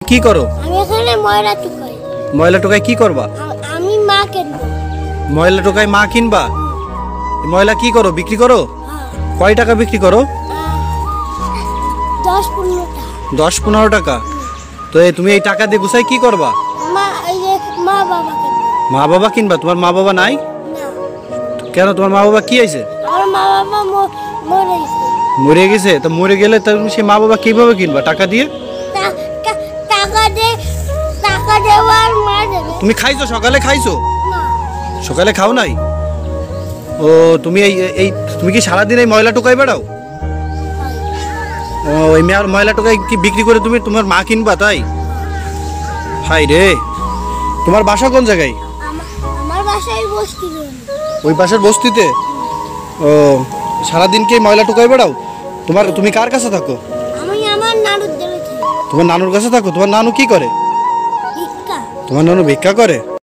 কি করো? আমি এখানে ময়লা টুকাই। ময়লা টোকাই কি করবা? আমি মা কিনবো। ময়লা টোকাই মা কিনবা? ময়লা কি করো, বিক্রি করো? কয় টাকা বিক্রি করো? 10-15 টাকা। 10-15 টাকা। তো তুমি এই টাকা দিয়ে গুছাই কি করবা? মা বাবা কিনবো। মা বাবা কিনবা? তোমার মা বাবা নাই? না। কেন, তোমার মা বাবা কি হয়েছে? আমার মা বাবা মরে গেছে। মরে গেছে? তো মরে গেলে তুমি সে মা বাবা কিভাবে কিনবা? টাকা দিয়ে? টাকা দেওয়ার মা দেবে। তুমি খাইছো? সকালে খাইছো? না। সকালে খাও নাই? ও তুমি এই তুমি কি সারাদিন এই ময়লা টোকাই বেড়াও? ও এই ময়লা টোকাই কি বিক্রি করে তুমি তোমার মা কিনবা তাই? হাই রে, তোমার বাসা কোন জায়গায়? আমার বাসায় বস্তি। ওই পাশের বস্তিতে? ও সারাদিন কি ময়লা টোকাই বেড়াও? তুমি কার কাছে থাকো? আমি আমার নানুর দেবে। তোমার নানুর কাছে থাকো? তোমার নানু কি করে? ভিক্ষা। তোমার নানু ভিক্ষা করে?